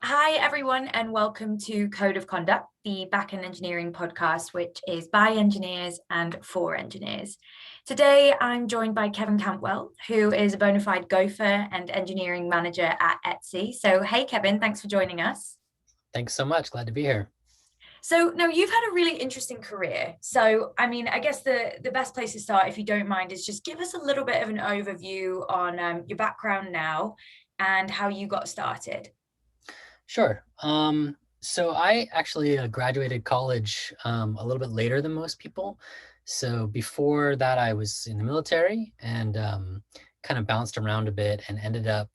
Hi, everyone, and welcome to Code of Conduct, the backend engineering podcast, which is by engineers and for engineers. Today, I'm joined by Kevin Cantwell, who is a bona fide Gopher and engineering manager at Etsy. So, hey, Kevin, thanks for joining us. Thanks so much. Glad to be here. So, now you've had a really interesting career. So, I guess the best place to start, if you don't mind, is just give us a little bit of an overview on your background now and how you got started. Sure. So I actually graduated college a little bit later than most people. So before that, I was in the military and kind of bounced around a bit and ended up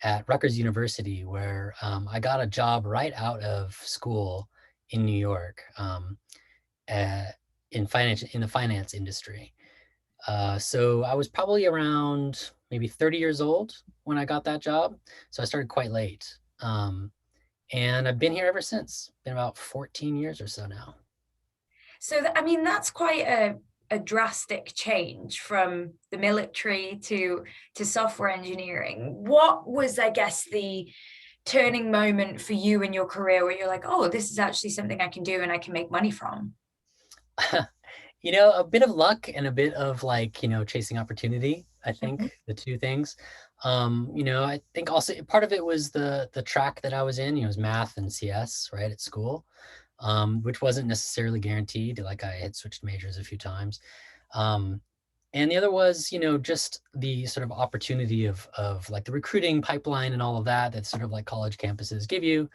at Rutgers University, where I got a job right out of school in New York in the finance industry. So I was probably around maybe 30 years old when I got that job. So I started quite late. And I've been here ever since. Been about 14 years or so now. So, that's quite a drastic change from the military to software engineering. What was, I guess, the turning moment for you in your career where you're like, oh, this is actually something I can do and I can make money from? A bit of luck and a bit of chasing opportunity. I Mhm. think the two things. I think also part of it was the track that I was in. It was math and CS, right, at school, which wasn't necessarily guaranteed. Like I had switched majors a few times. Um, and the other was, just the sort of opportunity of like the recruiting pipeline and all of that sort of like college campuses give you.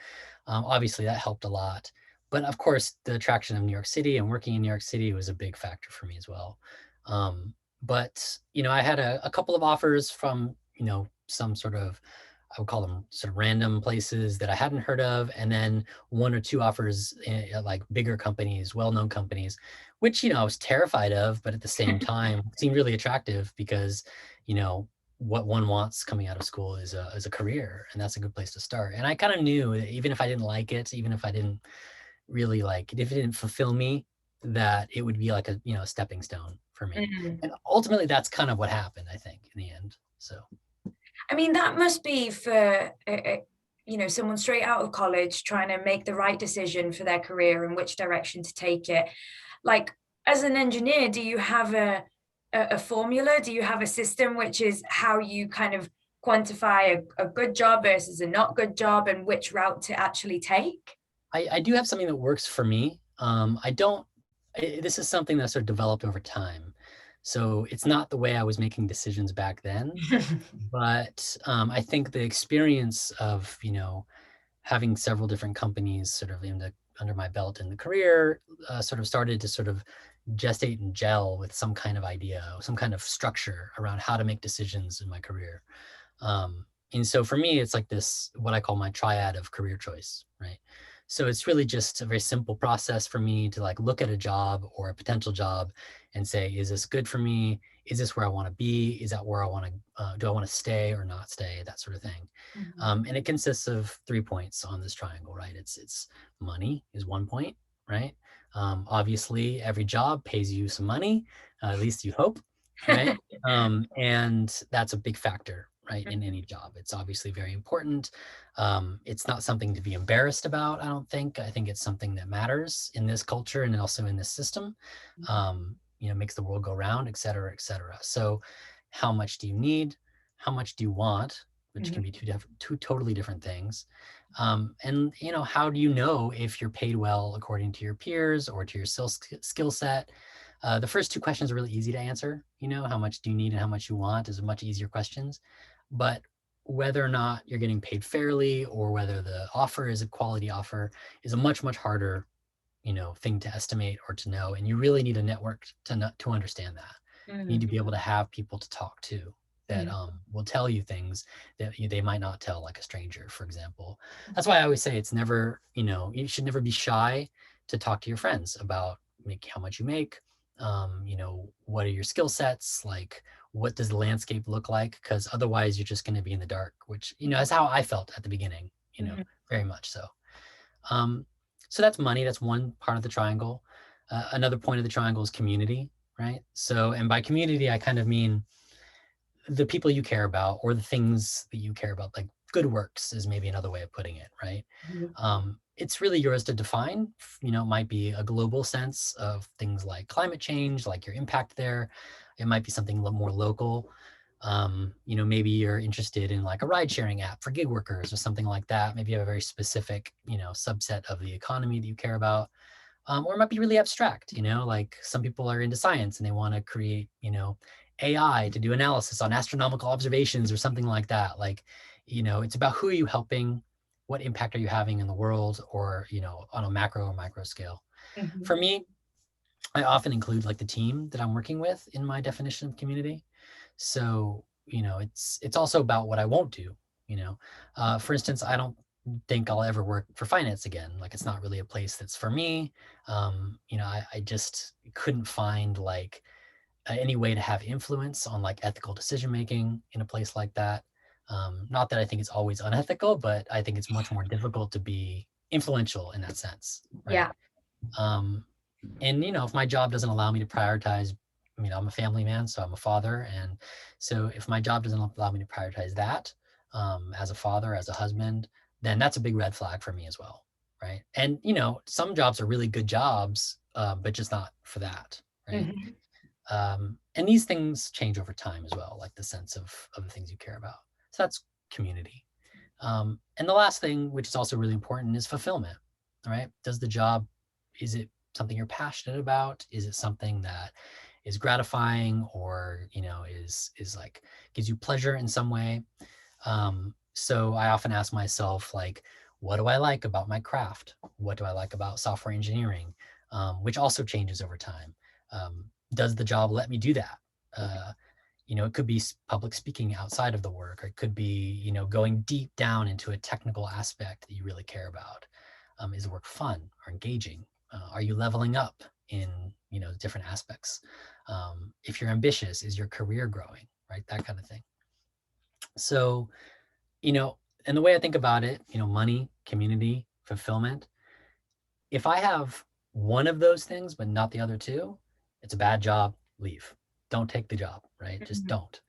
Obviously, that helped a lot. But of course, the attraction of New York City and working in New York City was a big factor for me as well. But I had a couple of offers from, some sort of, I would call them sort of random places that I hadn't heard of, and then one or two offers at like bigger companies, well-known companies, which I was terrified of, but at the same time seemed really attractive because you know what one wants coming out of school is a career, and that's a good place to start. And I kind of knew that even if I didn't like it, even if I didn't really like it, if it didn't fulfill me, that it would be like a stepping stone for me. Mm. And ultimately, that's kind of what happened, I think, in the end. So. That must be for someone straight out of college trying to make the right decision for their career and which direction to take it. Like, as an engineer, do you have a formula? Do you have a system which is how you kind of quantify a good job versus a not good job and which route to actually take? I do have something that works for me. I don't, this is something that sort of developed over time. So it's not the way I was making decisions back then, but I think the experience of, having several different companies sort of under my belt in the career sort of started to sort of gestate and gel with some kind of idea, some kind of structure around how to make decisions in my career. And so for me, it's like this, what I call my triad of career choice, right? So it's really just a very simple process for me to like look at a job or a potential job and say, is this good for me? Is this where I want to be? Is that where I want to, do I want to stay or not stay? That sort of thing. Mhm. And it consists of 3 points on this triangle, right? It's money is 1 point, right? Obviously, every job pays you some money, at least you hope, right? And that's a big factor, right, in any job. It's obviously very important. It's not something to be embarrassed about, I don't think. I think it's something that matters in this culture and also in this system. Makes the world go round, et cetera, et cetera. So how much do you need? How much do you want? Which can Mhm. be two totally different things. And how do you know if you're paid well according to your peers or to your skill set? The first two questions are really easy to answer. How much do you need and how much you want is much easier questions. But whether or not you're getting paid fairly or whether the offer is a quality offer is a much, much harder, thing to estimate or to know. And you really need a network to understand that. You need to Mhm. be able to have people to talk to that Mhm. will tell you things that they might not tell like a stranger, for example. That's why I always say it's never, you should never be shy to talk to your friends about how much you make, what are your skill sets, like what does the landscape look like? Because otherwise you're just going to be in the dark, which, is how I felt at the beginning, Mhm. very much so. Um, so that's money. That's one part of the triangle. Another point of the triangle is community, right? So, and by community, I kind of mean the people you care about or the things that you care about, like good works is maybe another way of putting it, right? Mhm. It's really yours to define. You know, it might be a global sense of things like climate change, like your impact there. It might be something a little more local. You know, maybe you're interested in like a ride sharing app for gig workers or something like that. Maybe you have a very specific, you know, subset of the economy that you care about. Or it might be really abstract, you know, like some people are into science and they want to create, you know, AI to do analysis on astronomical observations or something like that. Like, you know, it's about who are you helping, what impact are you having in the world, or, you know, on a macro or micro scale. For Mhm. me, I often include like the team that I'm working with in my definition of community. So, you know, it's also about what I won't do, you know. For instance, I don't think I'll ever work for finance again. Like it's not really a place that's for me. You know, I just couldn't find like any way to have influence on like ethical decision making in a place like that. Not that I think it's always unethical, but I think it's much more difficult to be influential in that sense, right? Yeah. Um, and you know, if my job doesn't allow me to prioritize, you know, I'm a family man, so I'm a father, and so if my job doesn't allow me to prioritize that, as a father, as a husband, then that's a big red flag for me as well, right? And you know, some jobs are really good jobs, but just not for that, right? Mhm. And these things change over time as well, like the sense of the things you care about. So that's community. And the last thing, which is also really important, is fulfillment. All right. Does the job, is it something you're passionate about? Is it something that is gratifying or, you know, is like gives you pleasure in some way? So I often ask myself, like, what do I like about my craft? What do I like about software engineering? Which also changes over time. Does the job let me do that? You know, it could be public speaking outside of the work, or it could be, you know, going deep down into a technical aspect that you really care about. Is the work fun or engaging? Are you leveling up in, you know, different aspects? If you're ambitious, is your career growing, right? That kind of thing. So, you know, and the way I think about it, you know, money, community, fulfillment, if I have one of those things, but not the other two, it's a bad job, leave. Don't take the job, right? Just Mhm. don't.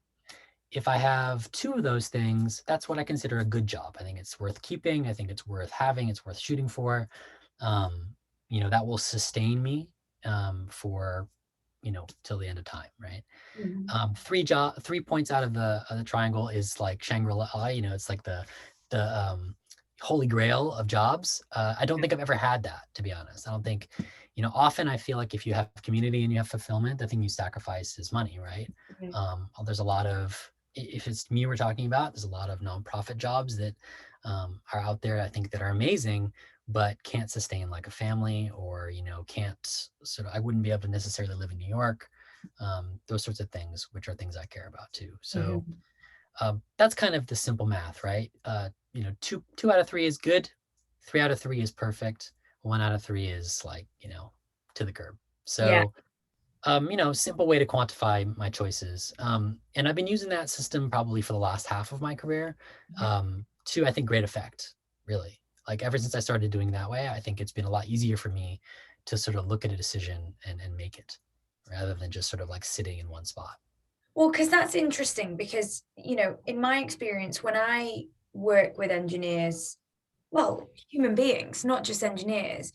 If I have two of those things, that's what I consider a good job. I think it's worth keeping. I think it's worth having. It's worth shooting for. Um, you know, that will sustain me for, you know, till the end of time, right? Mhm. 3 points out of the triangle is like Shangri-La. You know, it's like the holy grail of jobs. I don't think I've ever had that, to be honest. I don't think, you know, often I feel like if you have community and you have fulfillment, the thing you sacrifice is money, right? Mhm. There's a lot of, if it's me we're talking about, there's a lot of nonprofit jobs that are out there, I think, that are amazing, but can't sustain like a family, or, you know, can't sort of, I wouldn't be able to necessarily live in New York. Those sorts of things, which are things I care about too. So Mhm. that's kind of the simple math, right? You know, two out of three is good, 3 out of 3 is perfect, 1 out of 3 is like, you know, to the curb. Yeah. So you know, simple way to quantify my choices. And I've been using that system probably for the last half of my career, Mhm. to, I think, great effect, really. Like ever since I started doing that way, I think it's been a lot easier for me to sort of look at a decision and make it, rather than just sort of like sitting in one spot. Well, because that's interesting because, you know, in my experience, when I work with engineers, well, human beings, not just engineers,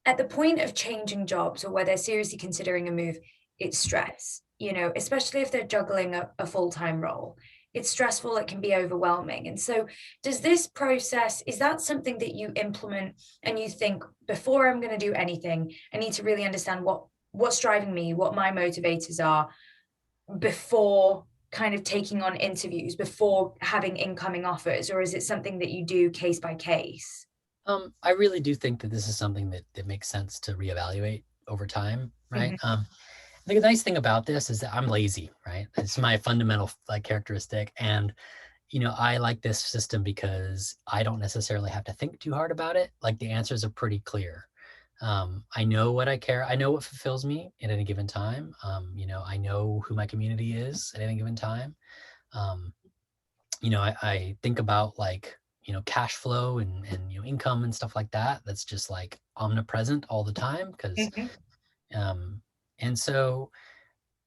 at the point of changing jobs or where they're seriously considering a move, it's stress, you know, especially if they're juggling a full-time role. It's stressful, it can be overwhelming. And so, does this process, is that something that you implement and you think, before I'm going to do anything, I need to really understand what's driving me, what my motivators are before kind of taking on interviews, before having incoming offers, or is it something that you do case by case? I really do think that this is something that makes sense to reevaluate over time, right? Mhm. I think the nice thing about this is that I'm lazy, right? It's my fundamental like characteristic, and you know, I like this system because I don't necessarily have to think too hard about it. Like the answers are pretty clear. I know what I care. I know what fulfills me at any given time. You know, I know who my community is at any given time. Um, you know, I think about like, you know, cash flow and, you know, income and stuff like that. That's just like omnipresent all the time because, Mhm. um, and so,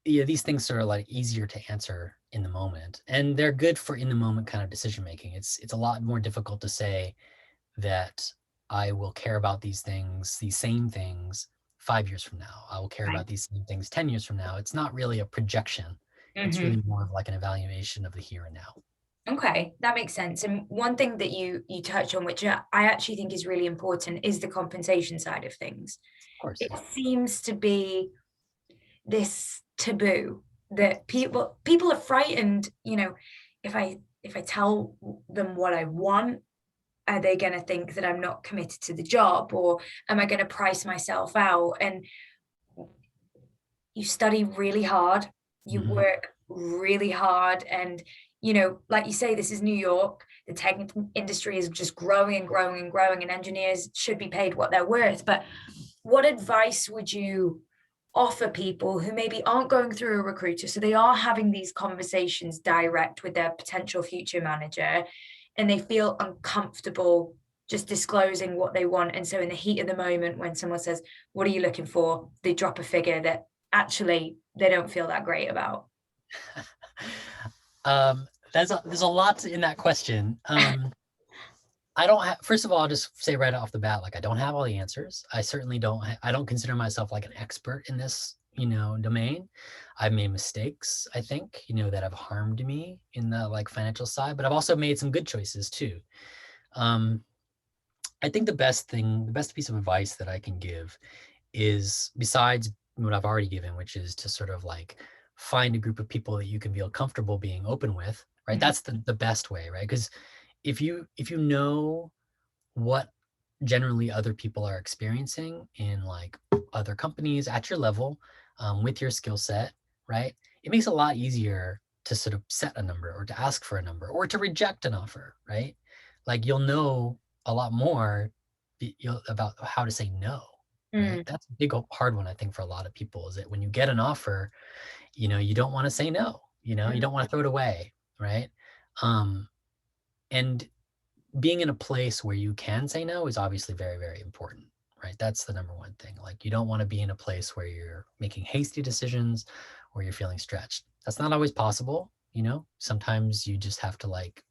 yeah, these things are like easier to answer in the moment, and they're good for in the moment kind of decision making. It's a lot more difficult to say that I will care about these things, these same things 5 years from now. I will care Right. about these same things 10 years from now. It's not really a projection. It's Hmm. really more of like an evaluation of the here and now. Okay, that makes sense. And one thing that you touch on, which I actually think is really important, is the compensation side of things. Of course, It yeah. seems to be this taboo that people are frightened, if I tell them what I want, are they going to think that I'm not committed to the job, or am I going to price myself out? And you study really hard, you Mm-hmm. work really hard, and like you say, this is New York. The tech industry is just growing and growing and growing, and engineers should be paid what they're worth. But what advice would you offer people who maybe aren't going through a recruiter, so they are having these conversations direct with their potential future manager, and they feel uncomfortable just disclosing what they want, and so in the heat of the moment when someone says, what are you looking for, they drop a figure that actually they don't feel that great about? There's a lot in that question. I don't have, first of all, I'll just say right off the bat, like I don't have all the answers. I certainly don't, I don't consider myself like an expert in this, domain. I've made mistakes, I think, that have harmed me in the like financial side, but I've also made some good choices too. Um, I think the best piece of advice that I can give is, besides what I've already given, which is to sort of like find a group of people that you can feel comfortable being open with, right? Mhm. That's the best way, right? Because if you know what generally other people are experiencing in like other companies at your level, with your skill set, right? It makes it a lot easier to sort of set a number or to ask for a number or to reject an offer, right? Like you'll know a lot more about how to say no, right? Mm. That's a big hard one, I think, for a lot of people, is that when you get an offer, you don't want to say no, you Mm. don't want to throw it away, right? Um, and being in a place where you can say no is obviously very, very important, right? That's the number one thing. Like you don't want to be in a place where you're making hasty decisions or you're feeling stretched. That's not always possible, Sometimes you just have to like,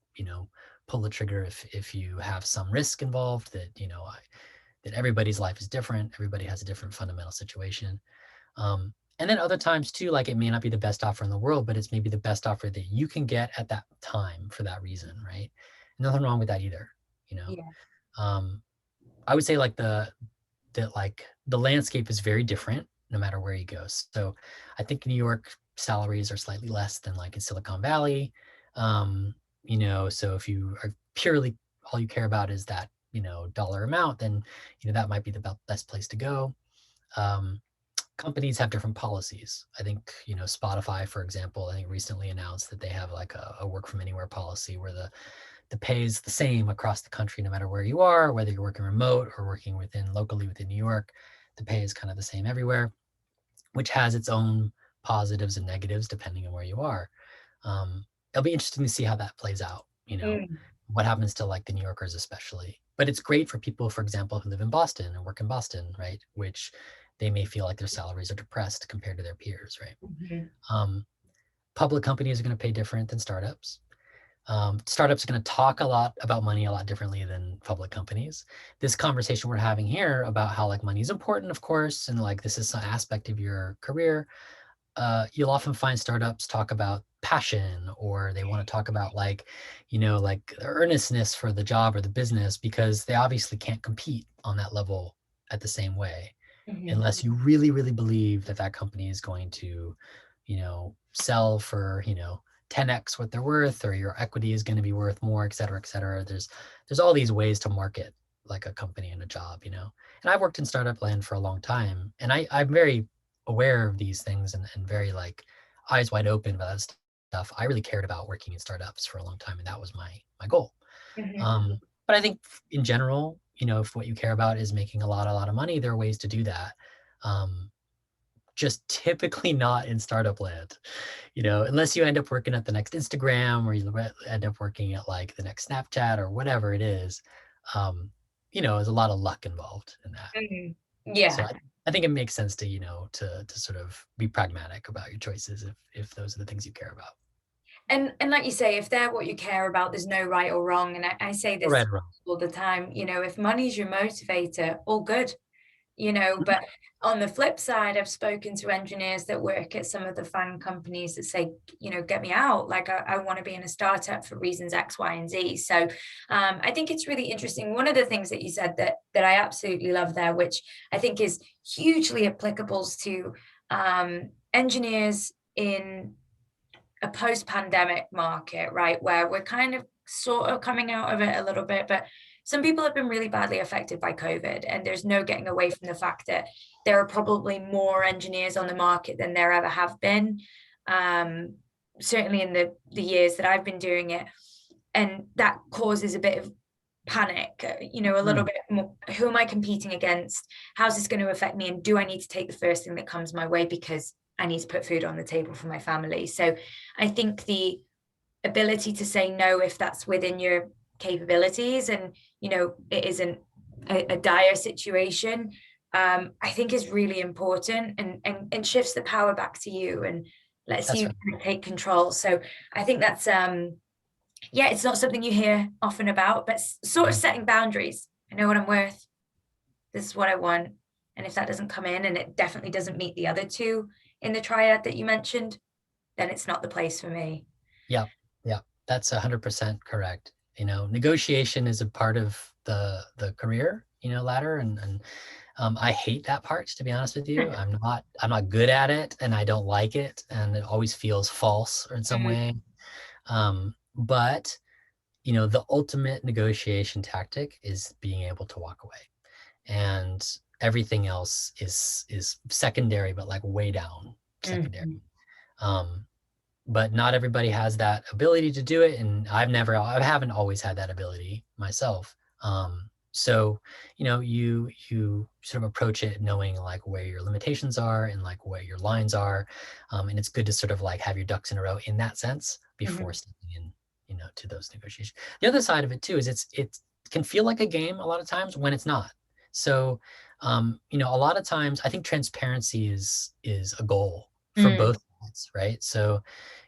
pull the trigger if you have some risk involved that, that everybody's life is different. Everybody has a different fundamental situation. And then other times too, like it may not be the best offer in the world, but it's maybe the best offer that you can get at that time for that reason, right? Nothing wrong with that either, you know. Yeah. Um, I would say like the landscape is very different no matter where you go. So I think New York salaries are slightly less than like in Silicon Valley. Um, so if you are purely all you care about is that, dollar amount, then that might be the best place to go. Um, Companies have different policies. I think, Spotify, for example, I think recently announced that they have like a work from anywhere policy where the pay is the same across the country, no matter where you are, whether you're working remote or working locally within New York, the pay is kind of the same everywhere, which has its own positives and negatives depending on where you are. It'll be interesting to see how that plays out, Mm. what happens to like the New Yorkers, especially. But it's great for people, for example, who live in Boston and work in Boston, right? Which they may feel like their salaries are depressed compared to their peers, right? Mhm. Um, Public companies are going to pay different than startups. Startups are going to talk a lot about money a lot differently than public companies. This conversation we're having here about how like money is important, of course, and like this is some aspect of your career. You'll often find startups talk about passion, or they want to talk about like, like earnestness for the job or the business, because they obviously can't compete on that level at the same way Mhm. unless you really, really believe that that company is going to, sell for, 10x what they're worth, or your equity is going to be worth more, et cetera, et cetera. There's all these ways to market like a company and a job, And I've worked in startup land for a long time, and I'm very aware of these things and very like eyes wide open about that stuff. I really cared about working in startups for a long time, and that was my goal. Mhm. But I think in general, if what you care about is making a lot of money, there are ways to do that. Um, just typically not in startup land, unless you end up working at the next Instagram, or you end up working at like the next Snapchat or whatever it is. Um, there's a lot of luck involved in that. Mhm. So Yeah. I think it makes sense to, to sort of be pragmatic about your choices if those are the things you care about. And like you say, if they're what you care about, there's no right or wrong. And I say All this right, wrong. all the time, if money's your motivator, all good. But on the flip side, I've spoken to engineers that work at some of the fan companies that say, get me out. Like I want to be in a startup for reasons X, Y, and Z. So I think it's really interesting. One of the things that you said that I absolutely love there, which I think is hugely applicable to engineers in a post-pandemic market, right, where we're kind of sort of coming out of it a little bit, but some people have been really badly affected by COVID, and there's no getting away from the fact that there are probably more engineers on the market than there ever have been, certainly in the years that I've been doing it, and that causes a bit of panic, a little bit more. Who am I competing against? How's this going to affect me? And do I need to take the first thing that comes my way because I need to put food on the table for my family? So I think the ability to say no if that's within your capabilities, and it isn't a dire situation, I think is really important, and shifts the power back to you and lets That's you right. take control. So I think that's yeah, it's not something you hear often about, but sort of setting boundaries. I know what I'm worth. This is what I want. And if that doesn't come in, and it definitely doesn't meet the other two in the triad that you mentioned, then it's not the place for me. Yeah, yeah, that's 100% correct. Negotiation is a part of the career, ladder, and I hate that part, to be honest with you. I'm not good at it, and I don't like it, and it always feels false or in some way. But the ultimate negotiation tactic is being able to walk away, and everything else is secondary, but like way down secondary. Um, but not everybody has that ability to do it, and I haven't always had that ability myself. So you sort of approach it knowing like where your limitations are and like where your lines are, and it's good to sort of like have your ducks in a row in that sense before stepping in to those negotiations. The other side of it too is it can feel like a game a lot of times when it's not. So a lot of times I think transparency is a goal for both sides, right? So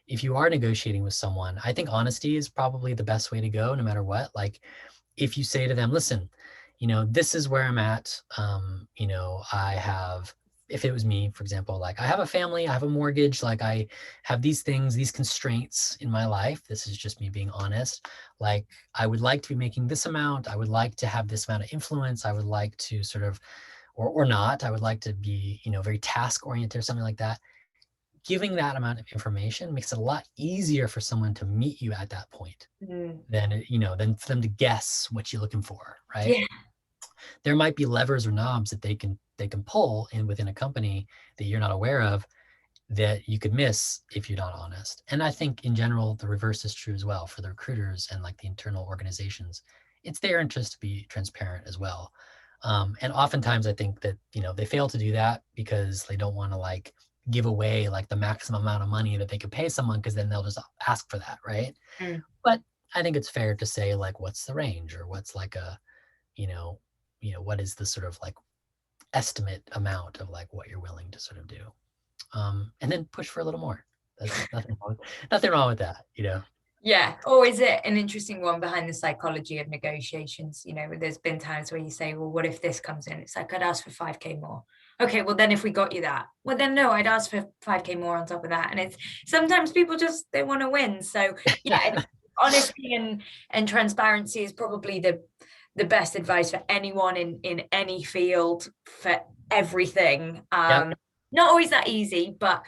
if you are negotiating with someone, I think honesty is probably the best way to go, no matter what. Like if you say to them, listen, this is where I'm at. I have, if it was me, for example, like I have a family, I have a mortgage, like I have these things, these constraints in my life. This is just me being honest. Like I would like to be making this amount. I would like to have this amount of influence. I would like to sort of, or not, I would like to be, very task oriented or something like that. Giving that amount of information makes it a lot easier for someone to meet you at that point than for them to guess what you're looking for, right? Yeah. There might be levers or knobs that they can pull in within a company that you're not aware of that you could miss if you're not honest. And I think in general, the reverse is true as well for the recruiters and like the internal organizations. It's their interest to be transparent as well. And oftentimes I think that, they fail to do that because they don't want to like give away like the maximum amount of money that they could pay someone, because then they'll just ask for that, right? But I think it's fair to say like, what's the range, or what's like a, what is the sort of like estimate amount of like what you're willing to sort of do, and then push for a little more. That's nothing wrong with that, Yeah, always an interesting one behind the psychology of negotiations. There's been times where you say, well, what if this comes in? It's like, I'd ask for 5K more. Okay, well, then if we got you that, well, then no, I'd ask for 5K more on top of that. And it's sometimes people just, they want to win. So yeah, honesty and transparency is probably the best advice for anyone in any field for everything. Yep. Not always that easy, but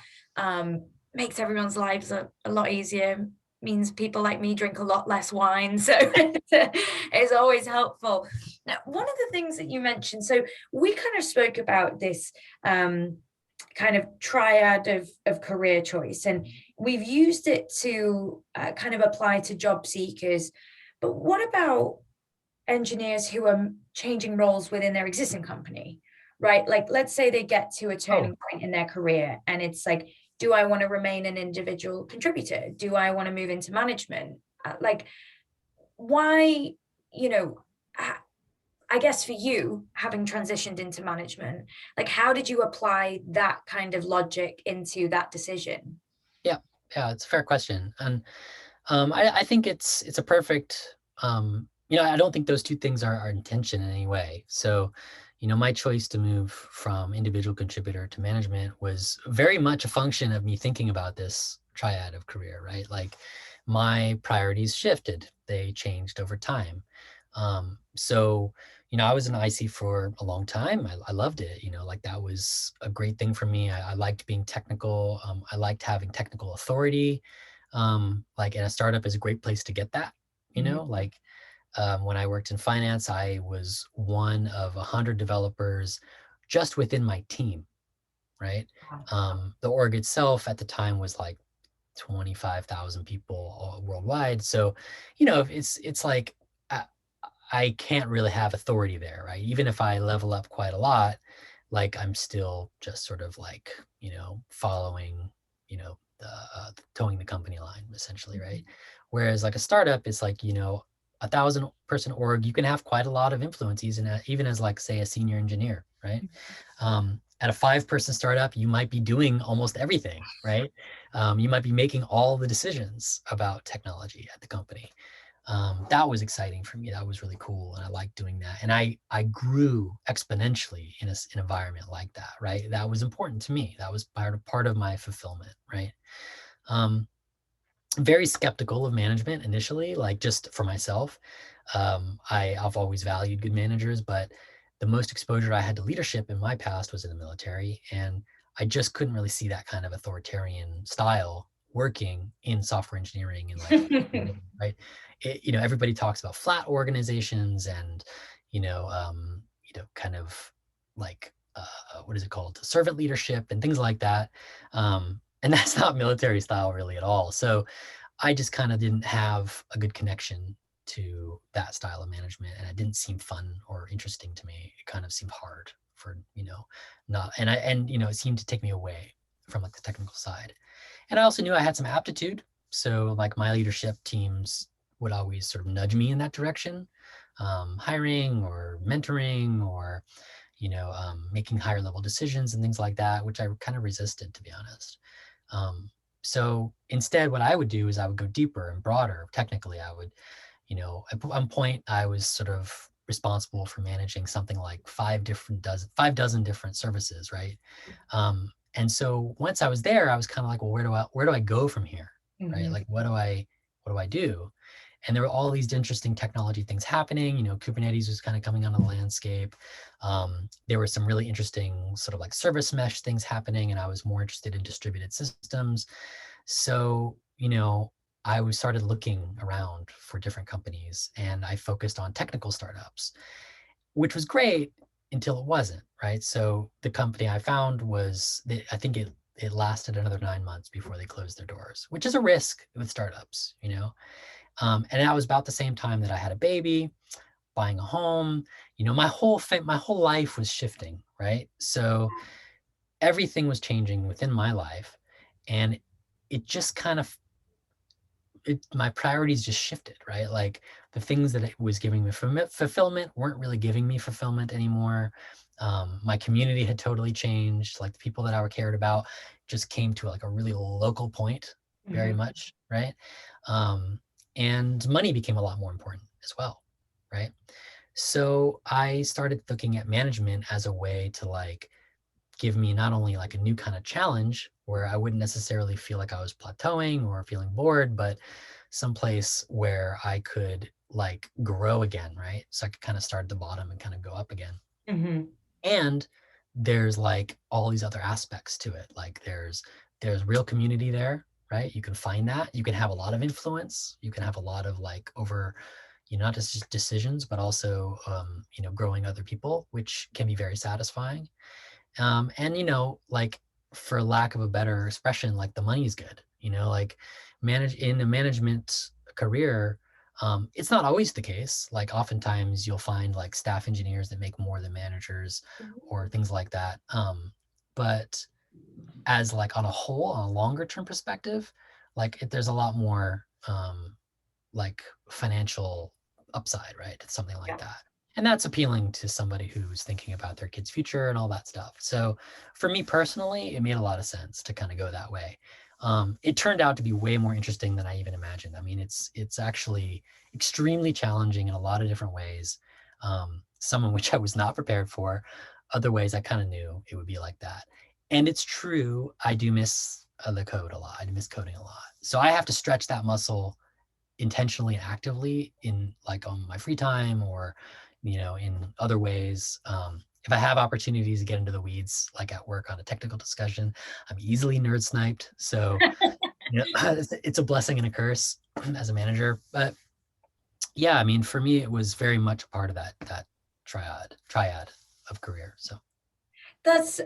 makes everyone's lives a lot easier. Means people like me drink a lot less wine, so it's always helpful. Now, one of the things that you mentioned, so we kind of spoke about this kind of triad of career choice, and we've used it to kind of apply to job seekers. But what about engineers who are changing roles within their existing company, right? Like, let's say they get to a turning point in their career, and it's like, do I want to remain an individual contributor? Do I want to move into management? Like, why, I guess for you, having transitioned into management, like, how did you apply that kind of logic into that decision? Yeah. Yeah, it's a fair question. And I think it's a perfect, I don't think those two things are in tension in any way. So, my choice to move from individual contributor to management was very much a function of me thinking about this triad of career, right? Like my priorities shifted, they changed over time. So, I was an IC for a long time. I loved it, like that was a great thing for me. I liked being technical. I liked having technical authority. Like in a startup is a great place to get that, Mhm. like when I worked in finance, I was one of 100 developers just within my team, right? Wow. The org itself at the time was like 25,000 people worldwide. So, it's like I, I can't really have authority there, right? Even if I level up quite a lot, like I'm still just sort of like, following, towing the company line essentially, right? Whereas like a startup is like, 1,000-person org, you can have quite a lot of influence even as like say a senior engineer, right? At a 5-person startup, you might be doing almost everything, right? You might be making all the decisions about technology at the company. That was exciting for me. That was really cool, and I liked doing that. And I grew exponentially in an environment like that, right? That was important to me. That was part of my fulfillment, right? Um, Very skeptical of management initially, like just for myself. I've always valued good managers, but the most exposure I had to leadership in my past was in the military, and I just couldn't really see that kind of authoritarian style working in software engineering and like, right? Everybody talks about flat organizations and, kind of like, what is it called? Servant leadership and things like that. And that's not military style really at all. So I just kind of didn't have a good connection to that style of management, and it didn't seem fun or interesting to me. It kind of seemed hard for, not, and it seemed to take me away from like the technical side. And I also knew I had some aptitude. So like my leadership teams would always sort of nudge me in that direction, hiring or mentoring or, making higher level decisions and things like that, which I kind of resisted, to be honest. Um, so instead, what I would do is I would go deeper and broader. Technically, I would, at one point I was sort of responsible for managing something like 5 dozen different services, right? And so once I was there, I was kind of like, well, where do I go from here, right? Mhm. Like, what do I do? And there were all these interesting technology things happening. Kubernetes was kind of coming onto the landscape. There were some really interesting sort of like service mesh things happening, and I was more interested in distributed systems. So, I was started looking around for different companies, and I focused on technical startups, which was great until it wasn't, right? So the company I found I think it lasted another 9 months before they closed their doors, which is a risk with startups, and that was about the same time that I had a baby, buying a home. My whole life was shifting, right? So everything was changing within my life, and it just kind of my priorities just shifted, right? Like the things that it was giving me fulfillment weren't really giving me fulfillment anymore. My community had totally changed. Like the people that I were cared about just came to like a really local point, very Mhm. much, right? Um, and money became a lot more important as well, right? So I started looking at management as a way to like give me not only like a new kind of challenge where I wouldn't necessarily feel like I was plateauing or feeling bored, but someplace where I could like grow again, right? So I could kind of start at the bottom and kind of go up again. Mhm. And there's like all these other aspects to it. Like there's real community there, right? You can find that. You can have a lot of influence. You can have a lot of like over, not just decisions, but also growing other people, which can be very satisfying. And like for lack of a better expression, like the money's good, like manage in a management career. It's not always the case. Like oftentimes you'll find like staff engineers that make more than managers or things like that. But as like on a whole, on a longer term perspective, like there's a lot more like financial upside, right? It's something like Yeah. that. And that's appealing to somebody who's thinking about their kid's future and all that stuff. So for me personally, it made a lot of sense to kind of go that way. It turned out to be way more interesting than I even imagined. I mean, it's actually extremely challenging in a lot of different ways. Some in which I was not prepared for, other ways I kind of knew it would be like that. And it's true, I do miss the code a lot. I miss coding a lot. So I have to stretch that muscle intentionally and actively in like on my free time or, in other ways. If I have opportunities to get into the weeds, like at work on a technical discussion, I'm easily nerd sniped. So, it's a blessing and a curse as a manager. But yeah, I mean, for me, it was very much a part of that triad of career. So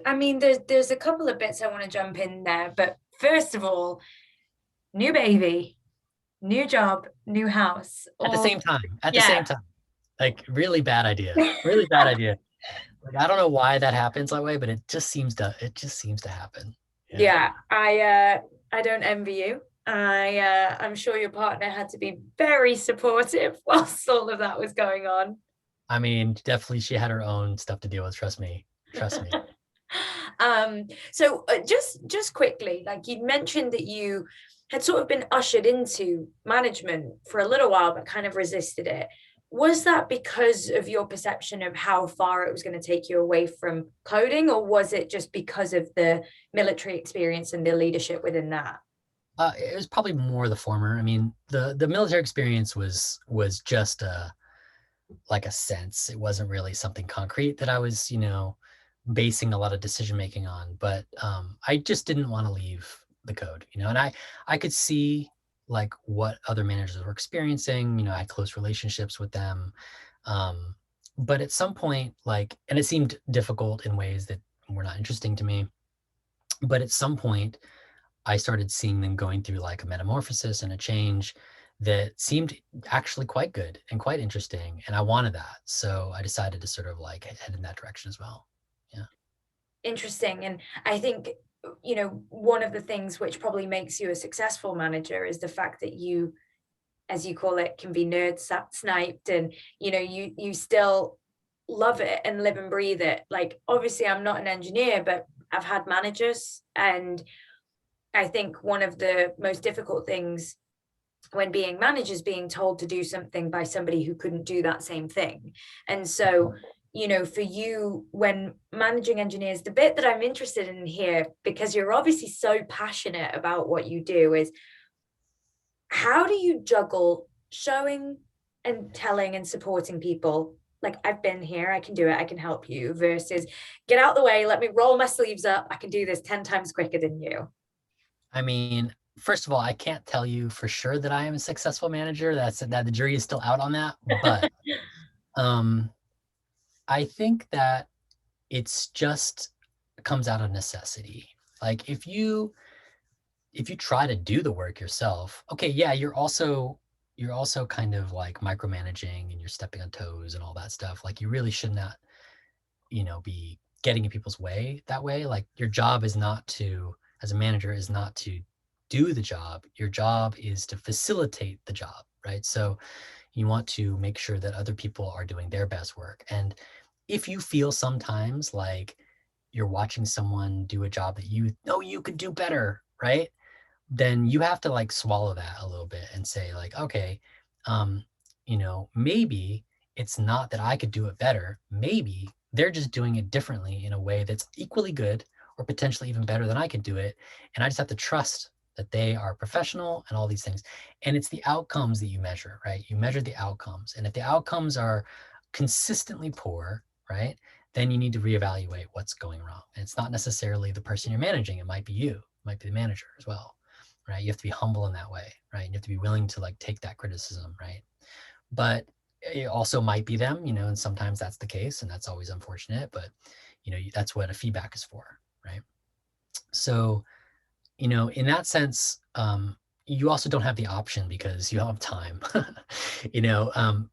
I mean, there's a couple of bits I want to jump in there, but first of all, new baby, new job, new house, at the or same time, yeah. like really bad idea, really bad idea. Like, I don't know why that happens that way, but it just seems to happen. Yeah. Yeah, I don't envy you. I'm sure your partner had to be very supportive whilst all of that was going on. I mean, definitely she had her own stuff to deal with. Trust me. Trust me. So just quickly, like you mentioned that you had sort of been ushered into management for a little while, but kind of resisted it. Was that because of your perception of how far it was going to take you away from coding, or was it just because of the military experience and the leadership within that? It was probably more the former. I mean, the military experience was just like a sense. It wasn't really something concrete that I was, basing a lot of decision making on. But I just didn't want to leave the code, and I could see like what other managers were experiencing. I had close relationships with them. Um, but at some point, like, and it seemed difficult in ways that were not interesting to me. But at some point, I started seeing them going through like a metamorphosis and a change that seemed actually quite good and quite interesting. And I wanted that. So I decided to sort of like head in that direction as well. Yeah. Interesting. And I think, one of the things which probably makes you a successful manager is the fact that you, as you call it, can be nerd sniped, and you still love it and live and breathe it. Like, obviously I'm not an engineer, but I've had managers, and I think one of the most difficult things when being managers being told to do something by somebody who couldn't do that same thing. And so, for you, when managing engineers, the bit that I'm interested in here, because you're obviously so passionate about what you do, is how do you juggle showing and telling and supporting people like, I've been here, I can do it, I can help you, versus get out the way, let me roll my sleeves up, I can do this 10 times quicker than you. I mean, first of all, I can't tell you for sure that I am a successful manager. That the jury is still out on that. But um, I think that it's just comes out of necessity. Like if you try to do the work yourself, okay, yeah, you're also kind of like micromanaging and you're stepping on toes and all that stuff. Like you really should not, be getting in people's way that way. Like your job is not to, as a manager, is not to do the job. Your job is to facilitate the job, right? So you want to make sure that other people are doing their best work. And if you feel sometimes like you're watching someone do a job that you know you could do better, right? Then you have to like swallow that a little bit and say like, okay, um, maybe it's not that I could do it better. Maybe they're just doing it differently in a way that's equally good or potentially even better than I could do it. And I just have to trust that they are professional and all these things. And it's the outcomes that you measure, right? You measure the outcomes. And if the outcomes are consistently poor, right, then you need to reevaluate what's going wrong. And it's not necessarily the person you're managing. It might be you, it might be the manager as well, right? You have to be humble in that way, right? You have to be willing to like take that criticism, right? But it also might be them, and sometimes that's the case, and that's always unfortunate. But that's what a feedback is for, right? So in that sense, you also don't have the option because you don't have time.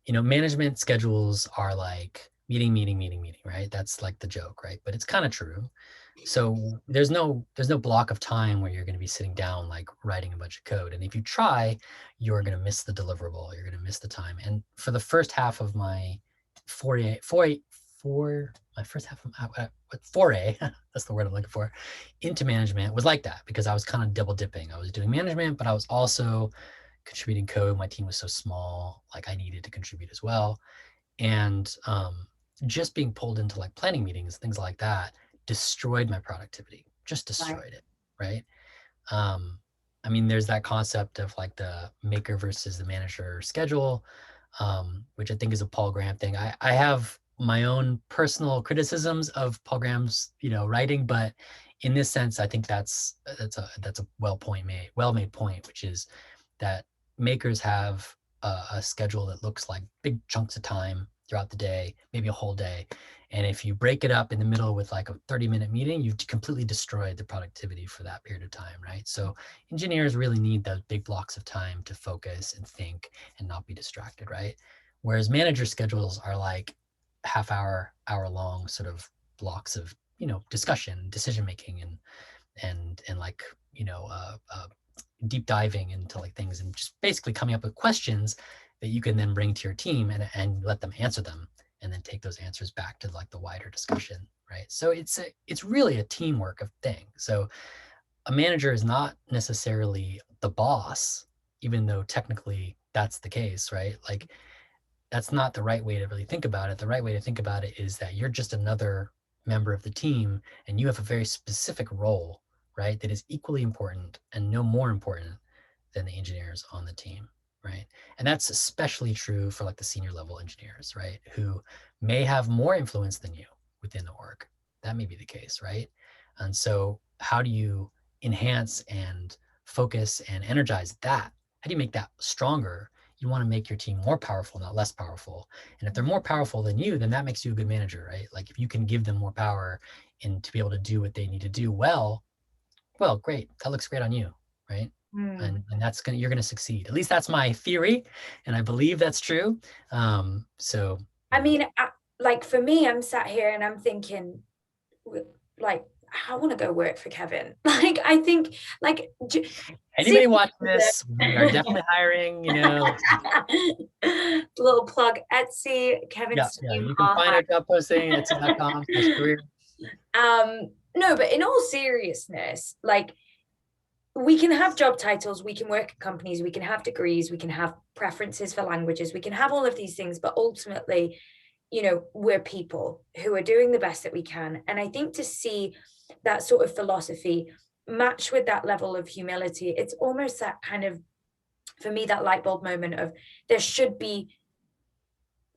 Management schedules are like meeting, right? That's like the joke, right? But it's kind of true. So there's no block of time where you're going to be sitting down like writing a bunch of code. And if you try, you're going to miss the deliverable. You're going to miss the time. And for the first half of my my first half of foray, that's the word I'm looking for, into management was like that, because I was kind of double dipping. I was doing management, but I was also contributing code. My team was so small, like I needed to contribute as well. And just being pulled into like planning meetings, things like that, destroyed my productivity, just Right. destroyed it, right? Um, I mean, there's that concept of like the maker versus the manager schedule, which I think is a Paul Graham thing. I have my own personal criticisms of Paul Graham's, writing, but in this sense, I think that's a well made point, which is that makers have a schedule that looks like big chunks of time throughout the day, maybe a whole day. And if you break it up in the middle with like a 30-minute meeting, you've completely destroyed the productivity for that period of time, right? So engineers really need those big blocks of time to focus and think and not be distracted, right? Whereas manager schedules are like hour long sort of blocks of, discussion, decision making, and like, deep diving into like things and just basically coming up with questions that you can then bring to your team and let them answer them, and then take those answers back to like the wider discussion, right? So it's really a teamwork of thing. So a manager is not necessarily the boss, even though technically that's the case, right? Like that's not the right way to really think about it. The right way to think about it is that you're just another member of the team, and you have a very specific role, right? That is equally important and no more important than the engineers on the team, right? And that's especially true for like the senior level engineers, right? Who may have more influence than you within the org. That may be the case, right? And so how do you enhance and focus and energize that? How do you make that stronger? You want to make your team more powerful, not less powerful. And if they're more powerful than you, then that makes you a good manager, right? Like if you can give them more power and to be able to do what they need to do well, great. That looks great on you, right? Mm. And you're gonna succeed. At least that's my theory, and I believe that's true. So I mean, like for me, I'm sat here and I'm thinking, like, I want to go work for Kevin. Like, I think, like, anybody watching seriously. this, we are definitely hiring. Little plug, Etsy, Yeah, Kevin's yeah. team You can are find our job posting at etsy.com/career. no, but in all seriousness, like we can have job titles, we can work at companies, we can have degrees, we can have preferences for languages, we can have all of these things, but ultimately, we're people who are doing the best that we can. And I think to see that sort of philosophy match with that level of humility, it's almost that kind of, for me, that light bulb moment of there should be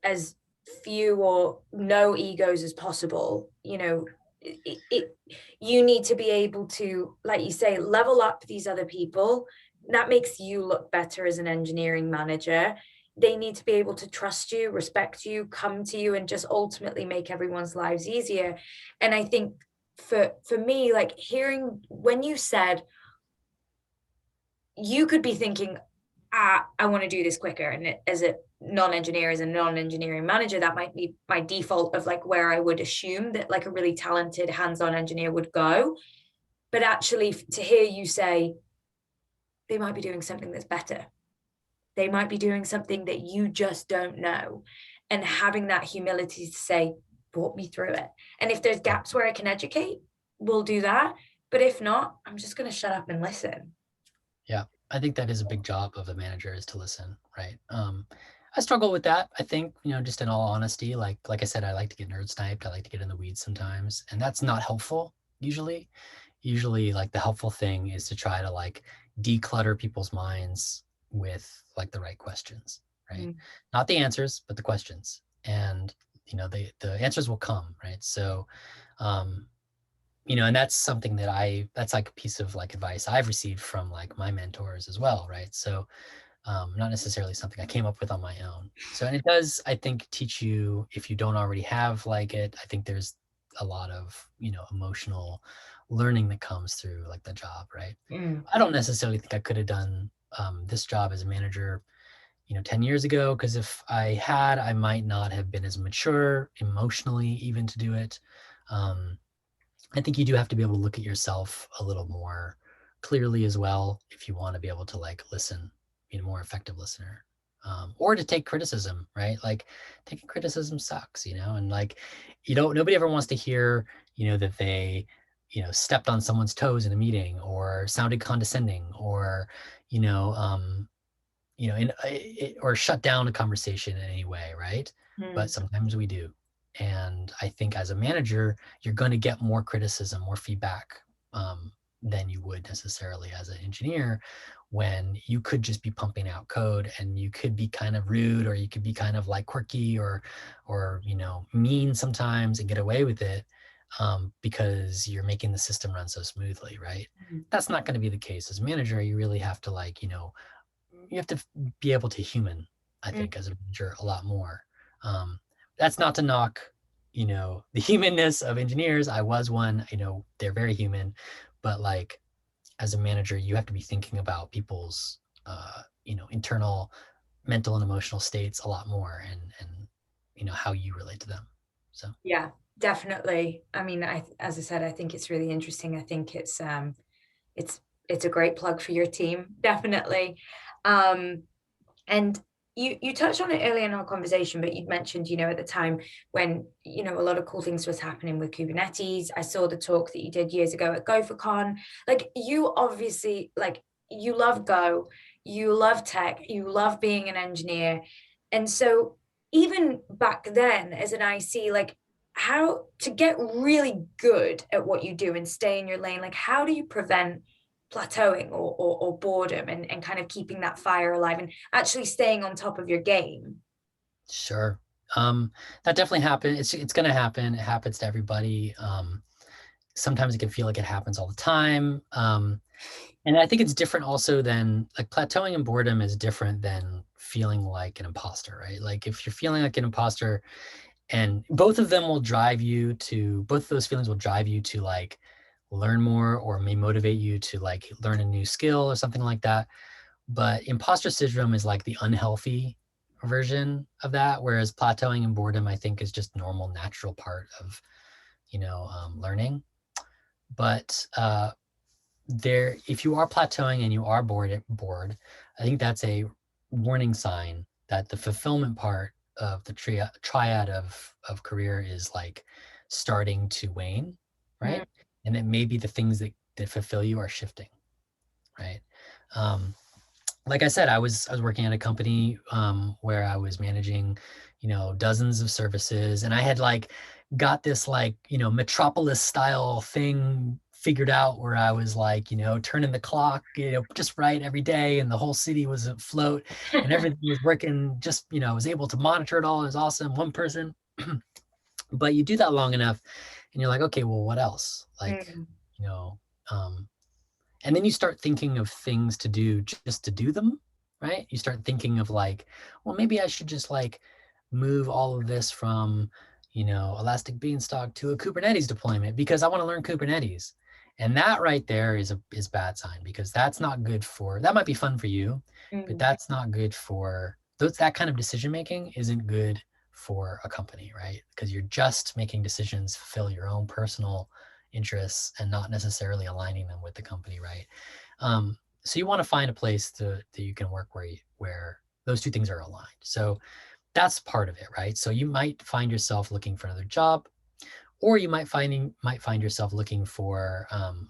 as few or no egos as possible. You need to be able to, like you say, level up these other people. That makes you look better as an engineering manager. They need to be able to trust you, respect you, come to you, and just ultimately make everyone's lives easier. And I think for me, like hearing when you said, you could be thinking, I want to do this quicker. And as a non-engineer, as a non-engineering manager, that might be my default of like where I would assume that like a really talented hands-on engineer would go. But actually to hear you say they might be doing something that's better. They might be doing something that you just don't know. And having that humility to say, walk me through it. And if there's gaps where I can educate, we'll do that. But if not, I'm just going to shut up and listen. Yeah, I think that is a big job of a manager, is to listen, right? I struggle with that. I think, just in all honesty, like I said, I like to get nerd sniped. I like to get in the weeds sometimes, and that's not helpful usually. Usually, like the helpful thing is to try to like declutter people's minds with like the right questions, right? Mm. Not the answers, but the questions. And the answers will come, right? So and that's something that's like a piece of like advice I've received from like my mentors as well, right? So not necessarily something I came up with on my own. So, and it does, I think, teach you, if you don't already have like it, I think there's a lot of, emotional learning that comes through like the job, right? Mm. I don't necessarily think I could have done this job as a manager 10 years ago, because if I had, I might not have been as mature emotionally even to do it. I think you do have to be able to look at yourself a little more clearly as well if you want to be able to like listen, be a more effective listener. or to take criticism, right? Like taking criticism sucks, and like, nobody ever wants to hear, that they, stepped on someone's toes in a meeting or sounded condescending or, you know, um, or shut down a conversation in any way, right? But Mm. sometimes we do. And I think as a manager, you're going to get more criticism, more feedback than you would necessarily as an engineer, when you could just be pumping out code and you could be kind of rude, or you could be kind of like quirky or mean sometimes and get away with it because you're making the system run so smoothly, right? Mm. That's not going to be the case as a manager. You really have to you have to be able to human, I Mm. think, as a manager a lot more. That's not to knock, the humanness of engineers. I was one, they're very human, but like as a manager, you have to be thinking about people's, internal mental and emotional states a lot more, and how you relate to them. So Yeah, definitely. I mean, as I said, I think it's really interesting. I think it's it's a great plug for your team, definitely. Um, and you touched on it earlier in our conversation, but you'd mentioned, at the time when, a lot of cool things was happening with Kubernetes. I saw the talk that you did years ago at GopherCon. Like, you obviously, like, you love Go, you love tech, you love being an engineer. And so even back then as an IC, like, how to get really good at what you do and stay in your lane, like how do you prevent plateauing or boredom, and kind of keeping that fire alive and actually staying on top of your game? sure. That definitely happened. It's going to happen. It happens to everybody. Sometimes it can feel like it happens all the time. And I think it's different also than, like, plateauing and boredom is different than feeling like an imposter, right? Like if you're feeling like an imposter, and both of those feelings will drive you to like learn more, or may motivate you to like learn a new skill or something like that. But imposter syndrome is like the unhealthy version of that, whereas plateauing and boredom, I think, is just normal, natural part of, learning. But if you are plateauing and you are bored, I think that's a warning sign that the fulfillment part of the triad of career is like starting to wane, Mm. right? And that maybe the things that fulfill you are shifting, right? Um, like I said, I was working at a company where I was managing, dozens of services, and I had like got this like, metropolis style thing figured out where I was like, turning the clock, just right every day, and the whole city was afloat, and everything was working. Just, I was able to monitor it all. It was awesome. One person, but you do that long enough, and you're like, okay, well, what else? Like, Mm. you know, um, and then you start thinking of things to do just to do them, right? You start thinking of like, well, maybe I should just like move all of this from, Elastic Beanstalk to a Kubernetes deployment because I want to learn Kubernetes. And that right there is bad sign, because that's not good for, that might be fun for you, but Mm. that's not good for that kind of decision making isn't good for a company, right? Because you're just making decisions fulfill your own personal interests and not necessarily aligning them with the company, right? So you want to find a place that you can work where those two things are aligned. So that's part of it, right? So you might find yourself looking for another job, or you might find yourself looking for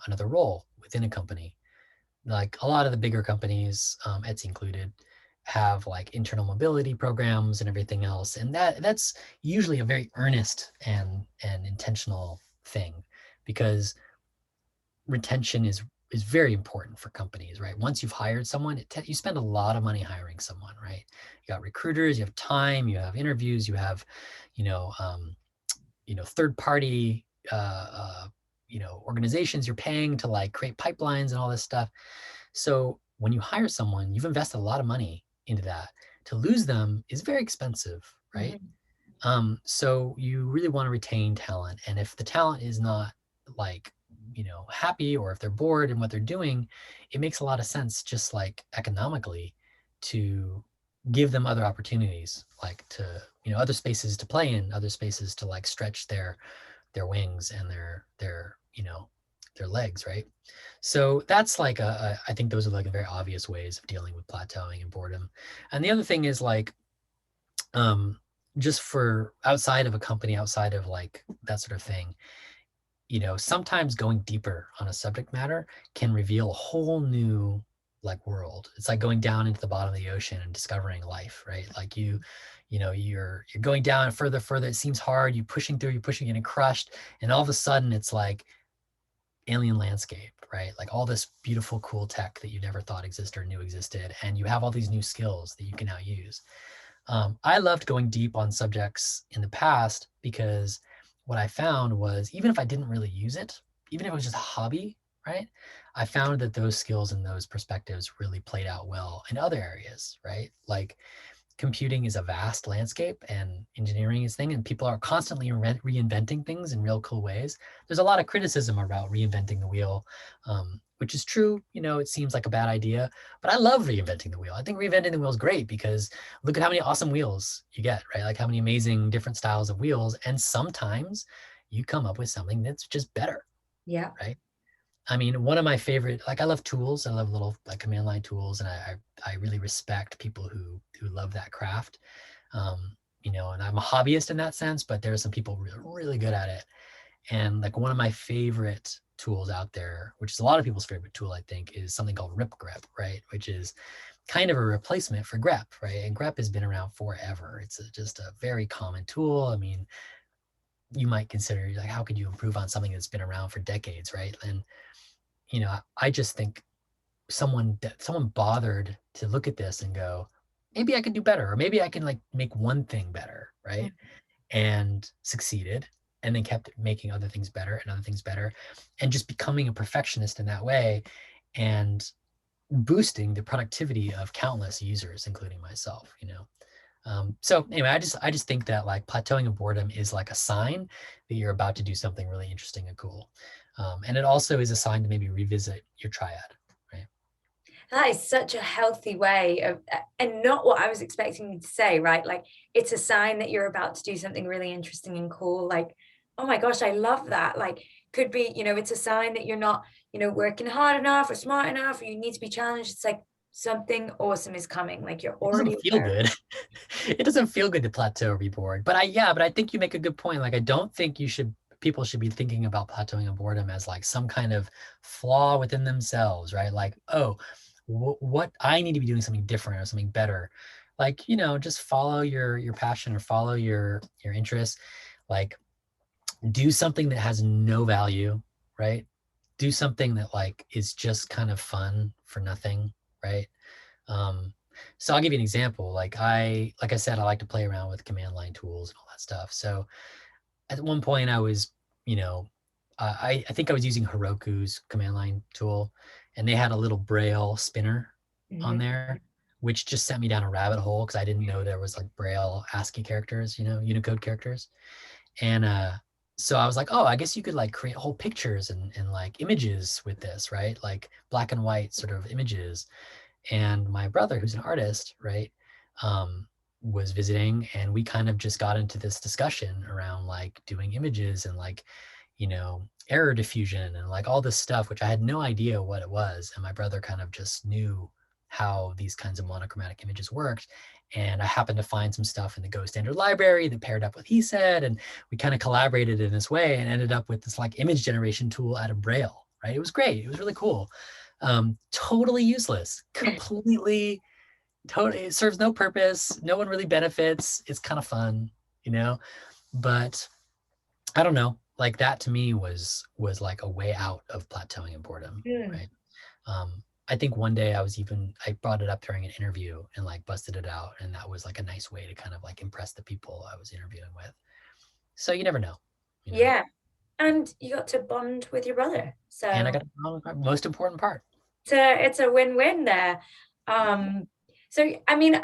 another role within a company. Like a lot of the bigger companies, Etsy included, have like internal mobility programs and everything else, and that's usually a very earnest and intentional thing, because retention is very important for companies, right? Once you've hired someone, you spend a lot of money hiring someone, right? You got recruiters, you have time, you have interviews, you have, you know, um, third party, organizations you're paying to like create pipelines and all this stuff. So when you hire someone, you've invested a lot of money into that. To lose them is very expensive, right? Mhm. So you really want to retain talent. And if the talent is not like, happy, or if they're bored in what they're doing, it makes a lot of sense, just like economically, to give them other opportunities, like to, other spaces to play in, other spaces to like stretch their wings and their their legs, right? So that's like I think those are like very obvious ways of dealing with plateauing and boredom. And the other thing is like, just for outside of a company, outside of like that sort of thing, sometimes going deeper on a subject matter can reveal a whole new like world. It's like going down into the bottom of the ocean and discovering life, right? Like you're going down further, further. It seems hard. You're pushing through, you're pushing, getting crushed, and all of a sudden it's like alien landscape, right? Like all this beautiful, cool tech that you never thought existed or knew existed, and you have all these new skills that you can now use. I loved going deep on subjects in the past because what I found was even if I didn't really use it, even if it was just a hobby, right? I found that those skills and those perspectives really played out well in other areas, right? Like computing is a vast landscape and engineering is thing, and people are constantly reinventing things in real cool ways. There's a lot of criticism about reinventing the wheel, which is true. It seems like a bad idea, but I love reinventing the wheel. I think reinventing the wheel is great because look at how many awesome wheels you get, right? Like how many amazing different styles of wheels, and sometimes you come up with something that's just better, Yeah. right? I mean, one of my favorite, like I love tools. I love little like command line tools, and I really respect people who love that craft. And I'm a hobbyist in that sense, but there are some people really, really good at it. And like one of my favorite tools out there, which is a lot of people's favorite tool, I think, is something called rip grep, right? Which is kind of a replacement for grep, right? And grep has been around forever. It's just a very common tool. I mean, you might consider like, how could you improve on something that's been around for decades, right? And I just think someone bothered to look at this and go, maybe I could do better, or maybe I can like make one thing better, right? And succeeded, and then kept making other things better and other things better, and just becoming a perfectionist in that way, and boosting the productivity of countless users, including myself. So anyway, I just think that like plateauing and boredom is like a sign that you're about to do something really interesting and cool. And it also is a sign to maybe revisit your triad, right? That is such a healthy way of, and not what I was expecting you to say, right? Like, it's a sign that you're about to do something really interesting and cool. Like, oh my gosh, I love that. Like, could be, it's a sign that you're not, working hard enough or smart enough, or you need to be challenged. It's like something awesome is coming. Like, you're It doesn't already feel aware. good. It doesn't feel good to plateau or be bored. But I think you make a good point. Like, I don't think people should be thinking about plateauing and boredom as like some kind of flaw within themselves, right? Like, oh, what I need to be doing something different or something better. Like, just follow your passion or follow your interests. Like, do something that has no value, right? Do something that like is just kind of fun for nothing, right? Um, so I'll give you an example. Like I said, I like to play around with command line tools and all that stuff. So at one point I was, you know, I think I was using Heroku's command line tool, and they had a little Braille spinner on Mhm. there, which just sent me down a rabbit hole because I didn't know there was like Braille ASCII characters, Unicode characters. And so I was like, oh, I guess you could like create whole pictures and like images with this, right? Like black and white sort of images. And my brother, who's an artist, right, was visiting, and we kind of just got into this discussion around like doing images and like, error diffusion and like all this stuff, which I had no idea what it was. And my brother kind of just knew how these kinds of monochromatic images worked. And I happened to find some stuff in the Go standard library that paired up with he said, and we kind of collaborated in this way and ended up with this like image generation tool out of Braille, right? It was great. It was really cool. Totally useless, totally, it serves no purpose. No one really benefits. It's kind of fun, you know, but I don't know, like that to me was like a way out of plateauing and boredom, Mm. right? I think one day I brought it up during an interview and like busted it out, and that was like a nice way to kind of like impress the people I was interviewing with. So you never know. Yeah. And you got to bond with your brother. And I So got the most important part. it's a win-win there. So I mean,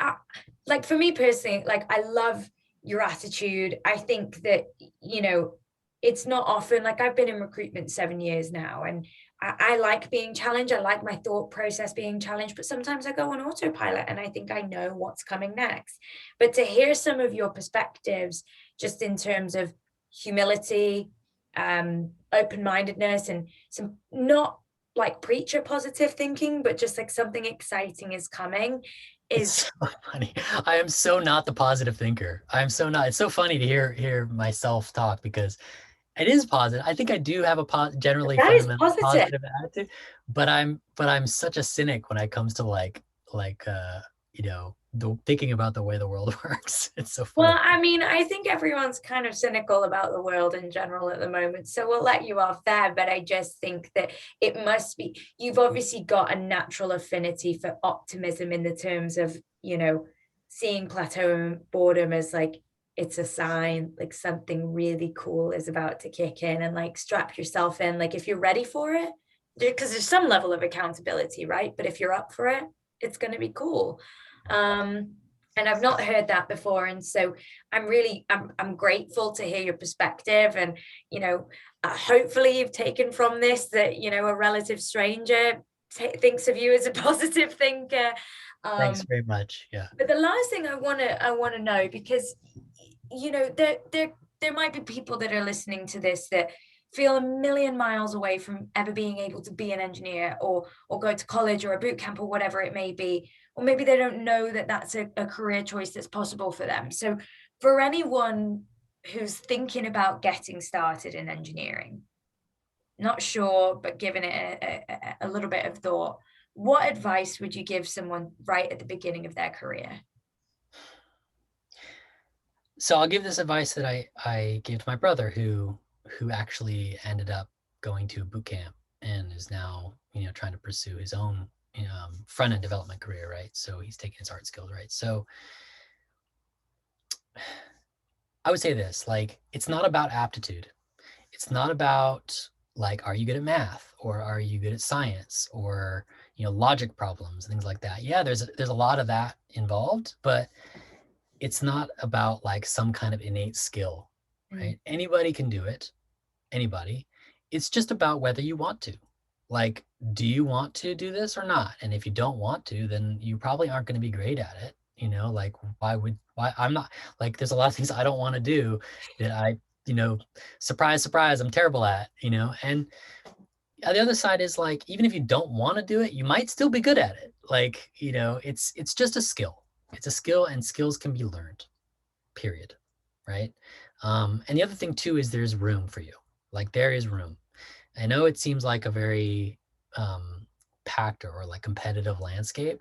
like for me personally, like I love your attitude. I think that you know it's not often, like I've been in recruitment 7 years now, and I like being challenged. I like my thought process being challenged, but sometimes I go on autopilot and I think I know what's coming next. But to hear some of your perspectives, just in terms of humility, open-mindedness and some, not like preacher positive thinking, but just like something exciting is coming, It's is so funny. I am so not the positive thinker. I'm so not. It's so funny to hear myself talk because it is positive. I think I do have a generally that is fundamentally positive. positive attitude, but I'm such a cynic when it comes to like the thinking about the way the world works. It's so Well, funny. I mean, I think everyone's kind of cynical about the world in general at the moment, so we'll let you off there. But I just think that it must be, you've obviously got a natural affinity for optimism in the terms of, seeing plateau and boredom as like it's a sign, like something really cool is about to kick in, and like strap yourself in, like if you're ready for it, because there's some level of accountability, right? But if you're up for it, it's going to be cool. And I've not heard that before, and so I'm grateful to hear your perspective. And hopefully you've taken from this that a relative stranger thinks of you as a positive thinker. Thanks um very much. Yeah. but the last thing I want to know, because there might be people that are listening to this that feel a million miles away from ever being able to be an engineer, or go to college or a boot camp or whatever it may be, or maybe they don't know that that's a career choice that's possible for them. So for anyone who's thinking about getting started in engineering, not sure but giving it a little bit of thought, what advice would you give someone right at the beginning of their career? So I'll give this advice that I gave to my brother who actually ended up going to boot camp and is now trying to pursue his own front end development career, right? So he's taking his art skills, right? So I would say this, like, it's not about aptitude. It's not about like, are you good at math or are you good at science or logic problems, things like that. Yeah, there's a lot of that involved, but it's not about like some kind of innate skill, Mm. right? Anybody can do it. Anybody. It's just about whether you want to. Like, do you want to do this or not? And if you don't want to, then you probably aren't going to be great at it. Like, why I'm not, like, there's a lot of things I don't want to do that you know, surprise, surprise, I'm terrible at, and the other side is like, even if you don't want to do it, you might still be good at it. Like, it's just a skill. It's a skill, and skills can be learned, period. Right. And the other thing too is there's room for you. Like, there is room. I know it seems like a very packed or like competitive landscape,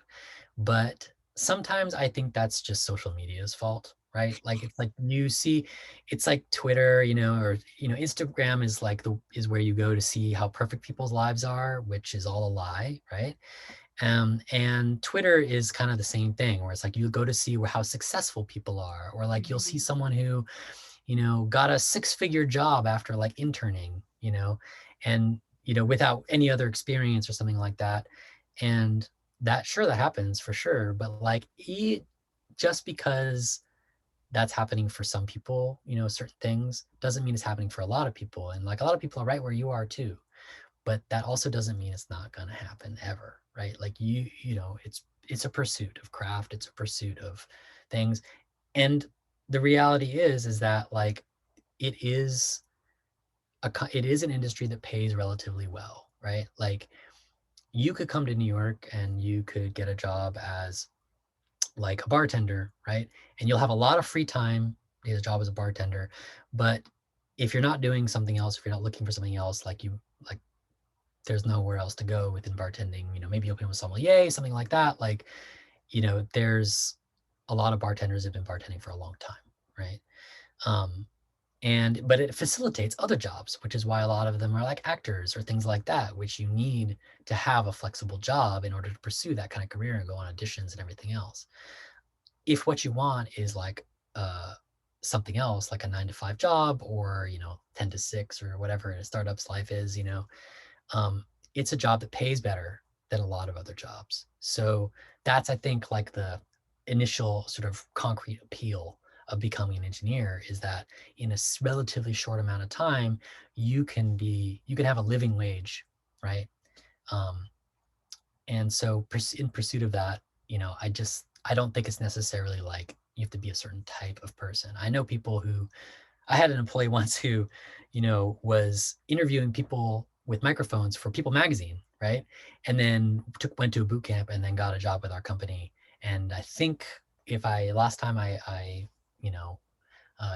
but sometimes I think that's just social media's fault, right? Like, it's like you see, it's like Twitter, or Instagram is like is where you go to see how perfect people's lives are, which is all a lie, right? And Twitter is kind of the same thing, where it's like you go to see how successful people are, or like you'll see someone who got a 6-figure job after like interning, and without any other experience or something like that. And that, sure, that happens for sure, but like just because that's happening for some people, certain things, doesn't mean it's happening for a lot of people. And like, a lot of people are right where you are too, but that also doesn't mean it's not going to happen ever, right? Like, it's a pursuit of craft, it's a pursuit of things. And the reality is that like, it is an industry that pays relatively well, right? Like, you could come to New York and you could get a job as like a bartender, right? And you'll have a lot of free time to get a job as a bartender. But if you're not doing something else, if you're not looking for something else, like, there's nowhere else to go within bartending. Maybe you'll become a sommelier, something like that. Like, there's a lot of bartenders have been bartending for a long time, right? But it facilitates other jobs, which is why a lot of them are like actors or things like that, which you need to have a flexible job in order to pursue that kind of career and go on auditions and everything else. If what you want is like something else, like a 9 to 5 job, or 10 to 6 or whatever a startup's life is, it's a job that pays better than a lot of other jobs. So that's, I think, like the initial sort of concrete appeal of becoming an engineer, is that in a relatively short amount of time, you can have a living wage, right? And so in pursuit of that, I don't think it's necessarily like you have to be a certain type of person. I know people who, I had an employee once who, was interviewing people with microphones for People magazine, right? And then went to a boot camp and then got a job with our company. And I think last time I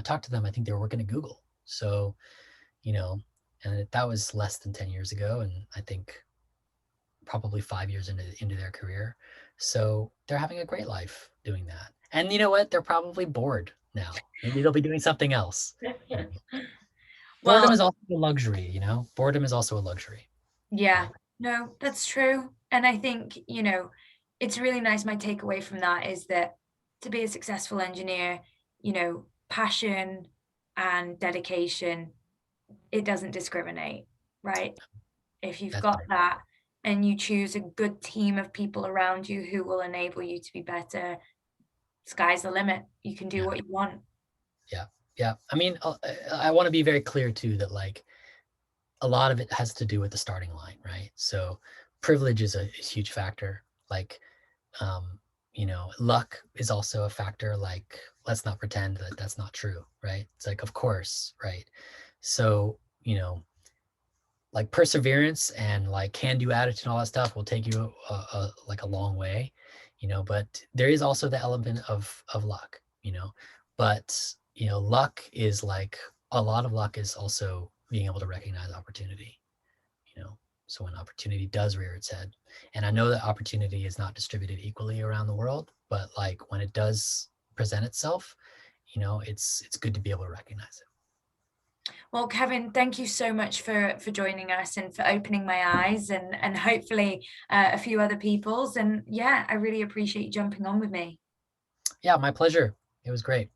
talked to them, I think they were working at Google. So, and that was less than 10 years ago. And I think probably 5 years into their career. So they're having a great life doing that. And you know what? They're probably bored now. Maybe they'll be doing something else. Well, Boredom is also a luxury, Boredom is also a luxury. yeah, Right? no, that's true. And I think, it's really nice. My takeaway from that is that to be a successful engineer, passion and dedication, it doesn't discriminate, right? If you've That's got right. that and you choose a good team of people around you who will enable you to be better, sky's the limit. You can do Yeah. what you want. Yeah. Yeah. I mean, I want to be very clear too that like a lot of it has to do with the starting line, right? So privilege is a huge factor. Like, luck is also a factor. Like, let's not pretend that that's not true, right? It's like, of course, right? So, like perseverance and like can-do attitude and all that stuff will take you like a long way, but there is also the element of luck, but luck is like a lot of luck is also being able to recognize opportunity, so when opportunity does rear its head, and I know that opportunity is not distributed equally around the world, but like when it does present itself, it's good to be able to recognize it. Well, Kevin, thank you so much for joining us and for opening my eyes and hopefully a few other people's. And yeah, I really appreciate you jumping on with me. Yeah, my pleasure. It was great.